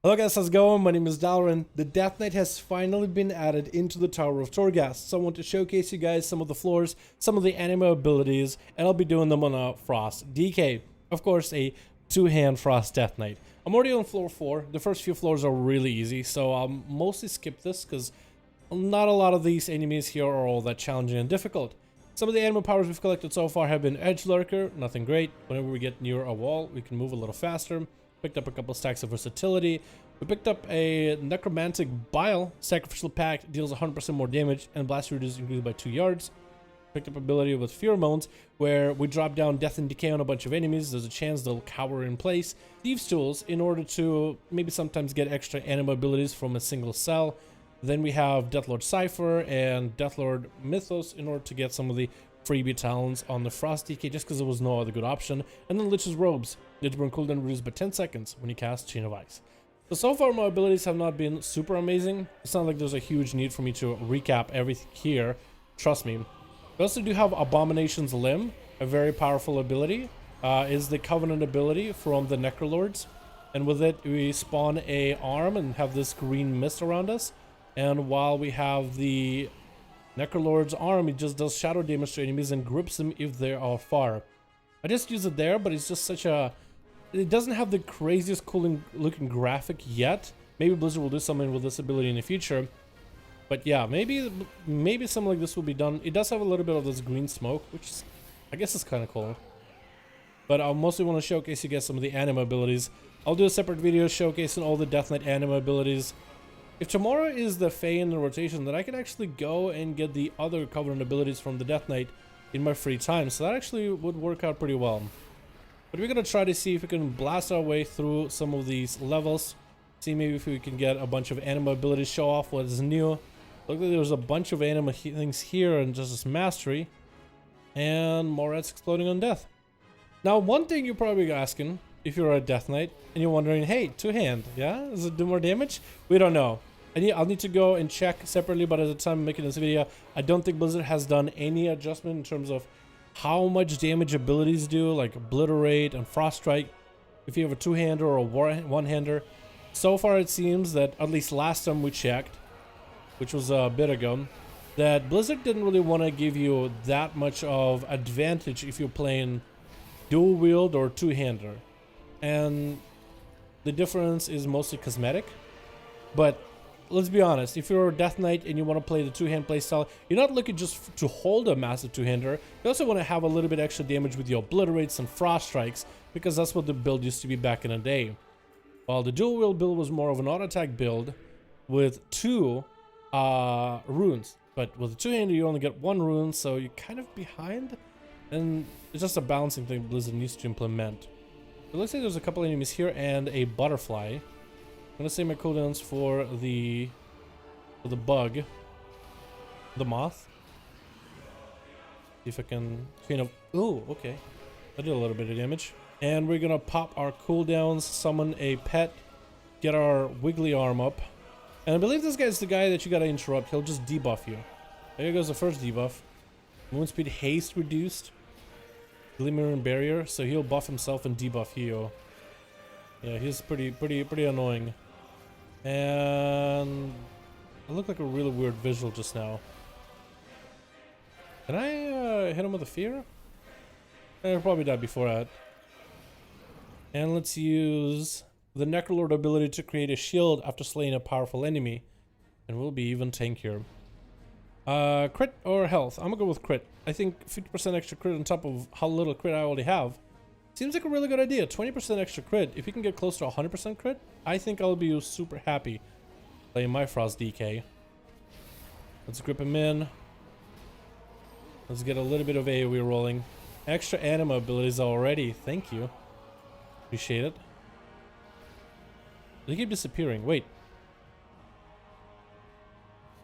Hello guys, how's it going? My name is Dalaran. The Death Knight has finally been added into the Tower of Torghast, so I want to showcase you guys some of the floors, some of the Anima abilities, and I'll be doing them on a Frost DK. Of course, a two-hand Frost Death Knight. I'm already on floor 4. The first few floors are really easy, so I'll mostly skip this because not a lot of these enemies here are all that challenging and difficult. Some of the Anima powers we've collected so far have been Edge Lurker, nothing great. Whenever we get near a wall, we can move a little faster. Picked up a couple stacks of versatility. We picked up a necromantic bile. Sacrificial pact deals 100% more damage and blast radius increased by 2 yards. Picked up ability with pheromones where we drop down death and decay on a bunch of enemies. There's a chance they'll cower in place. Thieves tools in order to maybe sometimes get extra anima abilities from a single cell. Then we have Deathlord Cypher and Deathlord Mythos in order to get some of the freebie talents on the Frost DK just because there was no other good option. And then Lich's Robes. Lich burn cooldown reduced by 10 seconds when you cast Chain of Ice. So far my abilities have not been super amazing. It's not like there's a huge need for me to recap everything here. Trust me. We also do have Abominations Limb, a very powerful ability. Is the Covenant ability from the Necrolords. And with it we spawn a arm and have this green mist around us. And while we have the Necrolord's arm, it just does shadow damage to enemies and grips them if they are far. I just use it there, but it's just such a... It doesn't have the craziest cool looking graphic yet. Maybe Blizzard will do something with this ability in the future. But yeah, maybe something like this will be done. It does have a little bit of this green smoke, which is, I guess is kind of cool. But I mostly want to showcase you guys some of the anima abilities. I'll do a separate video showcasing all the Death Knight anima abilities. If tomorrow is the Fae in the rotation, then I can actually go and get the other Covenant abilities from the Death Knight in my free time. So that actually would work out pretty well. But we're going to try to see if we can blast our way through some of these levels. See maybe if we can get a bunch of anima abilities, show off what is new. Look like there's a bunch of anima things here and just this mastery. And more rats exploding on death. Now one thing you're probably asking, if you're a Death Knight, and you're wondering, hey, two-hand, yeah? Does it do more damage? We don't know. I'll need to go and check separately, but at the time I'm making this video, I don't think Blizzard has done any adjustment in terms of how much damage abilities do, like Obliterate and Frost Strike, if you have a two-hander or a one-hander. So far it seems that, at least last time we checked, which was a bit ago, that Blizzard didn't really want to give you that much of advantage if you're playing dual-wield or two-hander. And the difference is mostly cosmetic. But let's be honest, if you're a Death Knight and you want to play the two-hand playstyle, you're not looking just to hold a massive two-hander. You also want to have a little bit extra damage with your Obliterates and Frost Strikes, because that's what the build used to be back in the day. While the dual-wield build was more of an auto-attack build with 2 runes. But with the two-hander you only get 1 rune, so you're kind of behind. And it's just a balancing thing Blizzard needs to implement. It looks like there's a couple enemies here and a butterfly. I'm gonna save my cooldowns for the bug, the moth. See if I can chain up. Oh, okay. I did a little bit of damage. And we're gonna pop our cooldowns, summon a pet, get our wiggly arm up. And I believe this guy's the guy that you gotta interrupt. He'll just debuff you. There goes the first debuff. Moon speed haste reduced. Glimmering barrier, so he'll buff himself and debuff you. Yeah, he's pretty annoying. And I look like a really weird visual just now. Can I hit him with a fear? I'll probably die before that. And let's use the Necrolord ability to create a shield after slaying a powerful enemy. And we'll be even tankier. Crit or health? I'm gonna go with crit. I think 50% extra crit on top of how little crit I already have seems like a really good idea. 20% extra crit. If you can get close to 100% crit, I think I'll be super happy playing my Frost DK. Let's grip him in. Let's get a little bit of AoE rolling. Extra anima abilities already. Thank you. Appreciate it. They keep disappearing. Wait.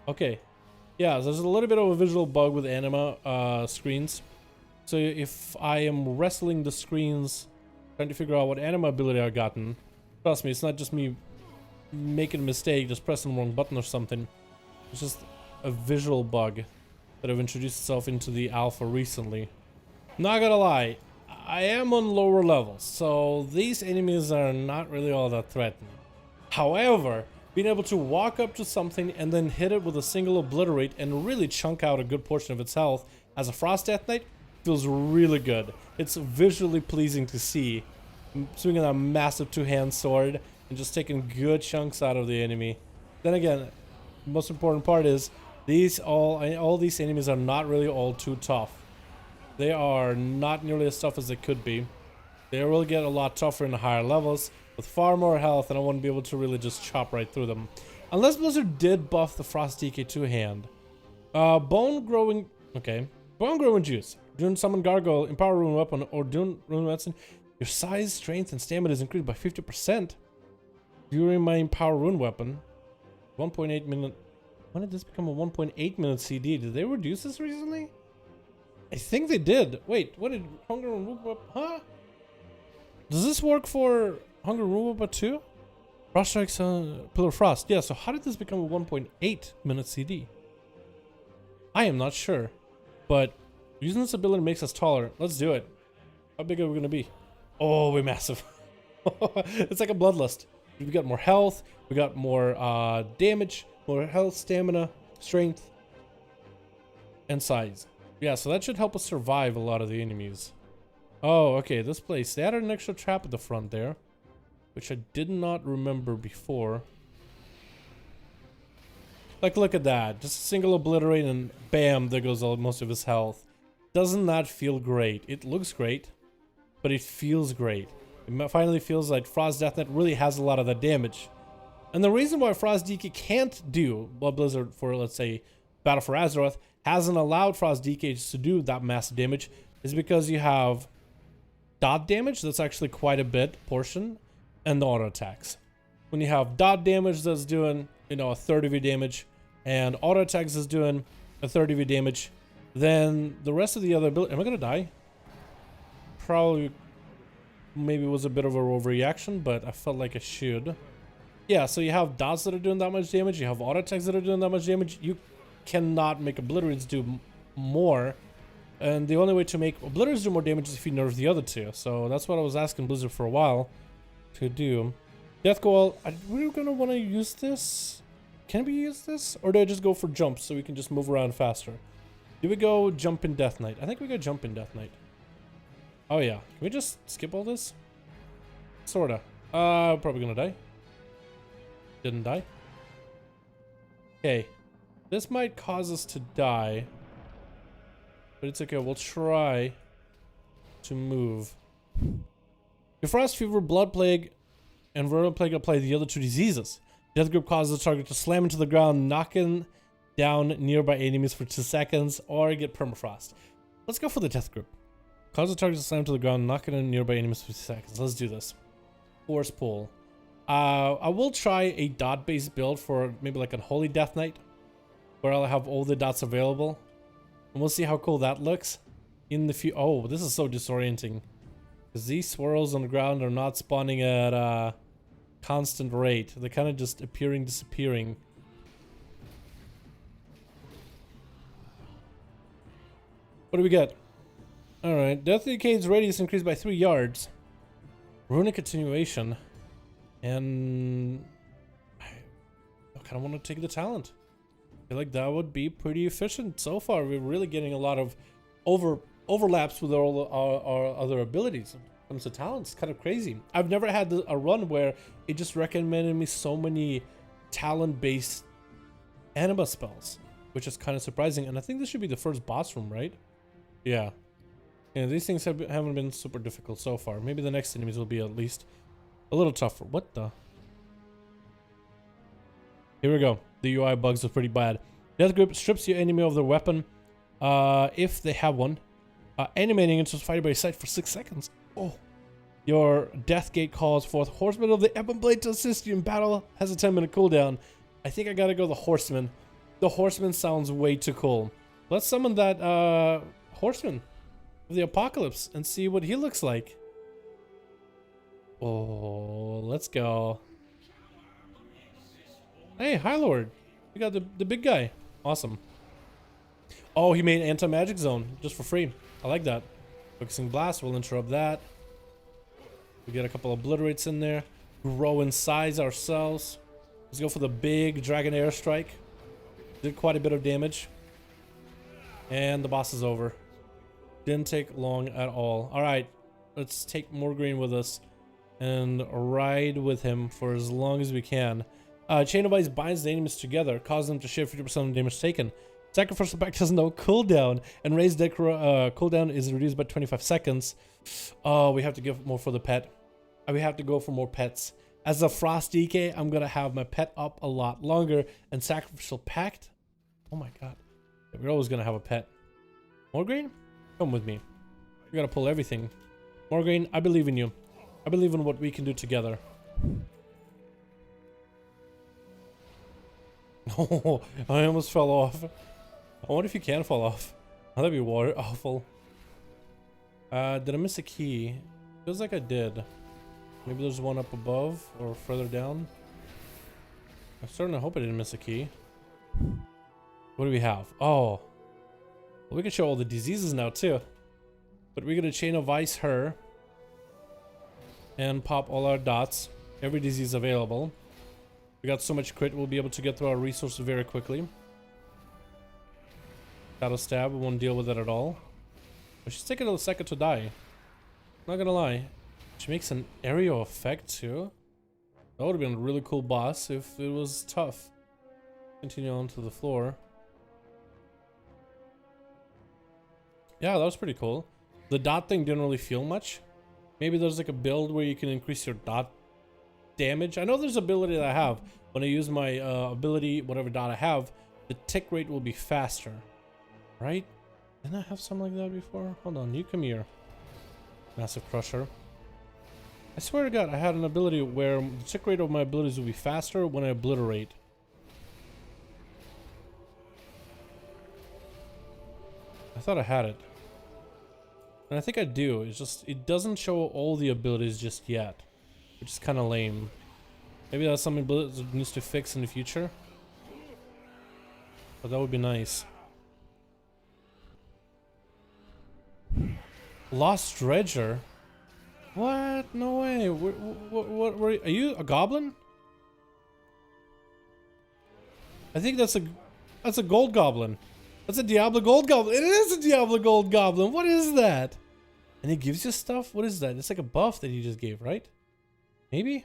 Okay. Yeah, there's a little bit of a visual bug with anima screens. So if I am wrestling the screens, trying to figure out what anima ability I've gotten, trust me, it's not just me making a mistake, just pressing the wrong button or something. It's just a visual bug that have introduced itself into the alpha recently. Not gonna lie, I am on lower levels, so these enemies are not really all that threatening. However, being able to walk up to something and then hit it with a single obliterate and really chunk out a good portion of its health as a Frost Death Knight feels really good. It's visually pleasing to see. Swinging a massive two-hand sword and just taking good chunks out of the enemy. Then again, the most important part is all these enemies are not really all too tough. They are not nearly as tough as they could be. They will get a lot tougher in the higher levels with far more health, and I wouldn't be able to really just chop right through them. Unless Blizzard did buff the Frost DK two-hand. Bone growing juice. During summon gargoyle, empower rune weapon, or during rune weapon, your size, strength, and stamina is increased by 50%. During my empower rune weapon, 1.8 minute. When did this become a 1.8 minute CD? Did they reduce this recently? I think they did. Wait, what did Hunger and Rune? Huh? Does this work for Hunger and Rune too? Frost Strikes Pillar of Frost. Yeah, so how did this become a 1.8 minute CD? I am not sure. But using this ability makes us taller. Let's do it. How big are we going to be? Oh, we're massive. It's like a bloodlust. We got more health. We got more damage. More health, stamina, strength, and size. Yeah, so that should help us survive a lot of the enemies. Oh, okay, this place. They added an extra trap at the front there, which I did not remember before. Like, look at that. Just a single obliterate and bam, there goes most of his health. Doesn't that feel great? It looks great, but it feels great. It finally feels like Frost Death Knight really has a lot of that damage. And the reason why Frost DK can't do what Blizzard for, let's say, Battle for Azeroth hasn't allowed Frost DK to do that massive damage is because you have dot damage, that's actually quite a bit portion, and the auto attacks. When you have dot damage that's doing, you know, a third of your damage, and auto attacks is doing a third of your damage, then the rest of the other ability. Am I gonna die? Probably, maybe it was a bit of a overreaction, but I felt like I should. Yeah, so you have dots that are doing that much damage, you have auto attacks that are doing that much damage. You cannot make obliterates do more, and the only way to make obliterates do more damage is if you nerf the other two. So that's what I was asking Blizzard for a while to do. Death Coil, we're gonna want to use this. Can we use this, or do I just go for jumps so we can just move around faster? Do we go jump in Death Knight? I think we go jump in Death Knight. Oh yeah, can we just skip all this? Sorta. Probably gonna die. Didn't die. Okay, this might cause us to die, but it's okay. We'll try to move. Your Frost Fever, Blood Plague, and Vermin Plague apply the other two diseases. Death Grip causes the target to slam into the ground, knocking down nearby enemies for 2 seconds, or get permafrost. Let's go for the Death Grip. Cause the target to slam to the ground, knocking in nearby enemies for 2 seconds. Let's do this. Force pull. I will try a dot-based build for maybe like a Holy Death Knight, where I'll have all the dots available, and we'll see how cool that looks in the future. Oh, this is so disorienting, because these swirls on the ground are not spawning at a constant rate. They're kind of just appearing, disappearing. What do we get? All right, Death Decade's radius increased by 3 yards. Runic Continuation. And I kind of want to take the talent. I feel like that would be pretty efficient. So far, we're really getting a lot of overlaps with all our other abilities. When it comes to talents, kind of crazy. I've never had a run where it just recommended me so many talent-based Anima spells, which is kind of surprising. And I think this should be the first boss room, right? Yeah. Yeah, these things haven't been super difficult so far. Maybe the next enemies will be at least a little tougher. What the? Here we go. The UI bugs are pretty bad. Death Grip strips your enemy of their weapon, if they have one, animating into fighter by sight for 6 seconds. Oh. Your Death Gate calls forth Horseman of the Ebon Blade to assist you in battle. Has a 10-minute cooldown. I think I gotta go the Horseman. The Horseman sounds way too cool. Let's summon that Horseman of the Apocalypse and see what he looks like. Oh, let's go. Hey, High Lord. We got the big guy. Awesome. Oh, he made anti-magic zone just for free. I like that. Focusing blast will interrupt that. We get a couple of obliterates in there. grow in size ourselves. Let's go for the big dragon airstrike. Did quite a bit of damage. And the boss is over. Didn't take long at all. Alright, let's take more green with us and ride with him for as long as we can. Chain of Ice binds the enemies together, causing them to share 50% of the damage taken. Sacrificial Pact has no cooldown, and raised deck cooldown is reduced by 25 seconds. Oh, we have to give more for the pet. We have to go for more pets. As a Frost DK, I'm gonna have my pet up a lot longer, and Sacrificial Pact, oh my god, we're always gonna have a pet. More green? Come with me. We gotta pull everything. More green, I believe in you. I believe in what we can do together. Oh, I almost fell off. I wonder if you can fall off. Oh, that'd be awful. Did I miss a key? Feels like I did. Maybe there's one up above or further down. I'm starting to hope I didn't miss a key. What do we have? Oh. Well, we can show all the diseases now too. But we're gonna Chain of Ice her. And pop all our dots. Every disease available. We got so much crit, we'll be able to get through our resources very quickly. Shadow Stab, we won't deal with it at all. But she's taking a second to die. Not gonna lie. She makes an aerial effect too. That would have been a really cool boss if it was tough. Continue on to the floor. Yeah, that was pretty cool. The dot thing didn't really feel much. Maybe there's like a build where you can increase your dot damage. I know there's an ability that I have. When I use my ability, whatever dot I have, the tick rate will be faster. Right? Didn't I have something like that before? Hold on, you come here. Massive Crusher. I swear to God, I had an ability where the tick rate of my abilities will be faster when I obliterate. I thought I had it. And I think I do. It's just, it doesn't show all the abilities just yet. Which is kind of lame. Maybe that's something Blizzard needs to fix in the future. But that would be nice. Lost Dredger? What? No way. What were you? Are you a goblin? I think that's a gold goblin. That's a Diablo gold goblin. It is a Diablo gold goblin. What is that? And it gives you stuff? What is that? It's like a buff that you just gave, right? Maybe?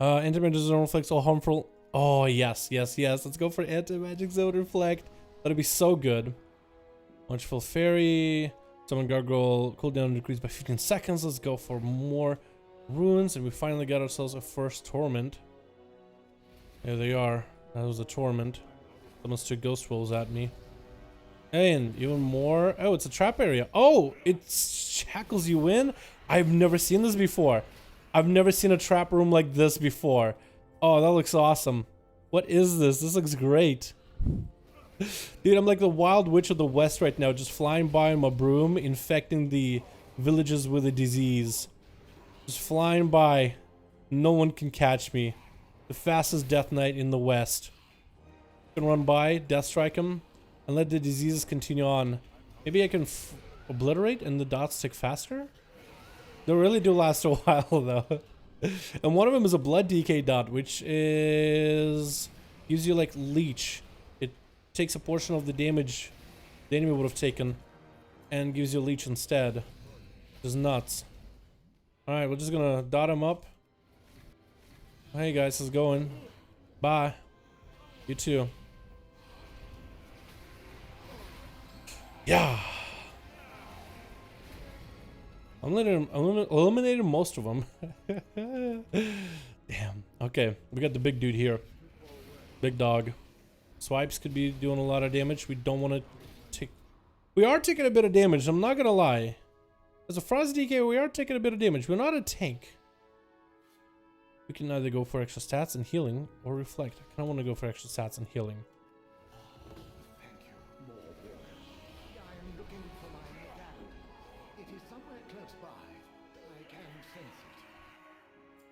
Anti-magic zone reflects all harmful. Oh, yes. Let's go for anti-magic zone reflect. That'd be so good. Watchful Fairy. Summon Gargoyle. Cooldown decreased by 15 seconds. Let's go for more runes. And we finally got ourselves a first torment. There they are. That was a torment. Someone's two ghost rolls at me. And even more. Oh, it's a trap area. Oh, it shackles you in. I've never seen this before. I've never seen a trap room like this before. Oh, that looks awesome. What is this? This looks great. Dude, I'm like the Wild Witch of the West right now, just flying by on my broom, infecting the villages with a disease. Just flying by. No one can catch me. The fastest Death Knight in the West. Can run by, death strike him, and let the diseases continue on. Maybe I can obliterate and the dots tick faster? They really do last a while though. And one of them is a blood DK dot, which is gives you like leech. It takes a portion of the damage the enemy would have taken and gives you leech instead. Which is nuts. Alright, we're just gonna dot him up. Hey guys, how's it going? Bye. You too. Yeah. I'm eliminating most of them. Damn. Okay, we got the big dude here. Big dog. Swipes could be doing a lot of damage. We don't want to take... We are taking a bit of damage, I'm not gonna lie. As a Frost DK, we are taking a bit of damage. We're not a tank. We can either go for extra stats and healing, or reflect. I kinda want to go for extra stats and healing.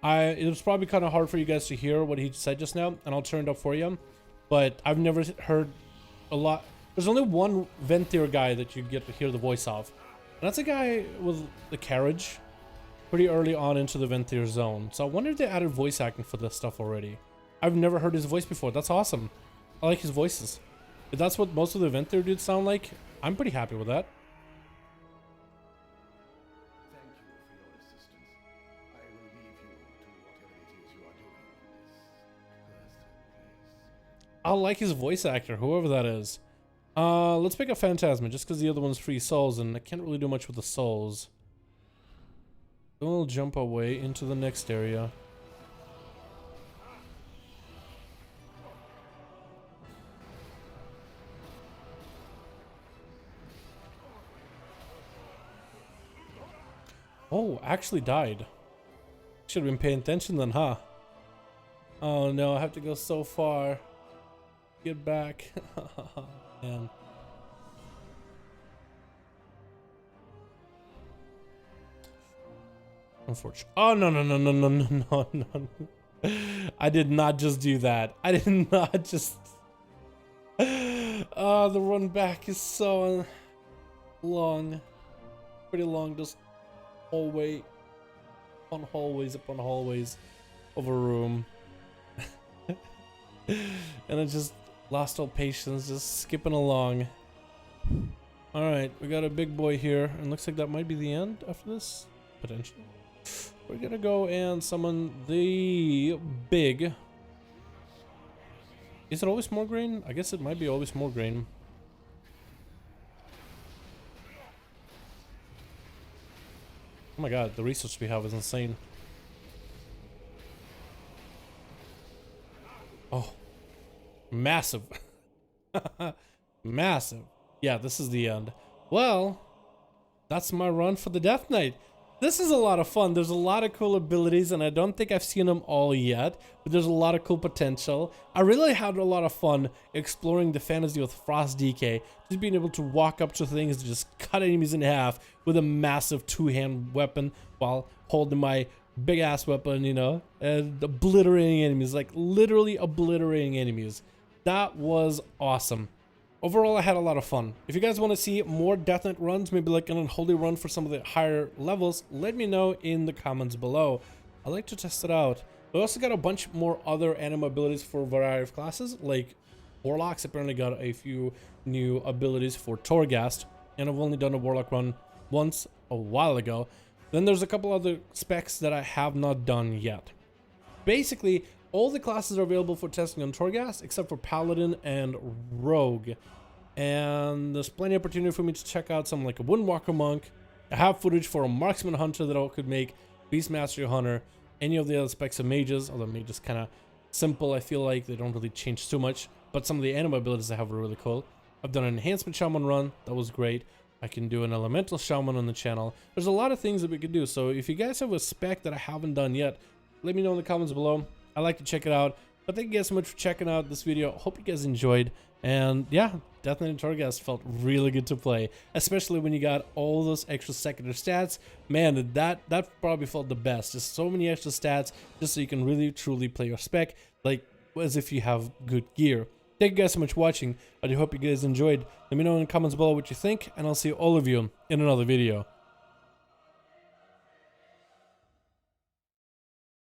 It was probably kind of hard for you guys to hear what he said just now, and I'll turn it up for you. But I've never heard a lot. There's only one Venthyr guy that you get to hear the voice of. And that's a guy with the carriage. pretty early on into the Venthyr zone. So I wonder if they added voice acting for this stuff already. I've never heard his voice before. That's awesome. I like his voices. If that's what most of the Venthyr dudes sound like, I'm pretty happy with that. Thank you for your assistance. I will leave you to whatever it is you are doing in this cursed place. I like his voice actor, whoever that is. Let's pick up Phantasma, just because the other one's free souls, and I can't really do much with the souls. Then we'll jump away into the next area. Oh, actually died. Should have been paying attention then, huh? Oh no, I have to go so far. Get back. Man. Unfortunate. Oh no no no no no no no no! I did not just do that. I did not just. Oh, the run back is so long, pretty long. Just hallway, upon hallways upon hallways of a room, and I just lost all patience, just skipping along. All right, we got a big boy here, and looks like that might be the end after this, potentially. We're gonna go and summon the big. Is it always more green? I guess it might be always more green. Oh my god, the research we have is insane. Oh, massive. Massive. Yeah, this is the end. Well, that's my run for the Death Knight. This is a lot of fun. There's a lot of cool abilities, and I don't think I've seen them all yet, but there's a lot of cool potential. I really had a lot of fun exploring the fantasy with Frost DK, just being able to walk up to things and just cut enemies in half with a massive two-hand weapon while holding my big-ass weapon, you know, and obliterating enemies, like literally obliterating enemies. That was awesome. Overall, I had a lot of fun. If you guys want to see more Death Knight runs, maybe like an unholy run for some of the higher levels, let me know in the comments below. I like to test it out. We also got a bunch more other anima abilities for a variety of classes, like Warlocks apparently got a few new abilities for Torghast, and I've only done a Warlock run once a while ago. Then there's a couple other specs that I have not done yet. Basically, all the classes are available for testing on Torghast except for Paladin and Rogue. And there's plenty of opportunity for me to check out something like a Windwalker Monk. I have footage for a Marksman Hunter that I could make, Beast Mastery Hunter, any of the other specs of mages, although mage is kind of simple. I feel like they don't really change too much, but some of the anima abilities I have are really cool. I've done an Enhancement Shaman run, that was great. I can do an Elemental Shaman on the channel. There's a lot of things that we could do, so if you guys have a spec that I haven't done yet, let me know in the comments below. I like to check it out. But thank you guys so much for checking out this video. Hope you guys enjoyed. And yeah, Death Knight and Torghast felt really good to play, especially when you got all those extra secondary stats. Man, that probably felt the best. Just so many extra stats, just so you can really truly play your spec, like as if you have good gear. Thank you guys so much for watching. I do hope you guys enjoyed. Let me know in the comments below what you think, and I'll see all of you in another video.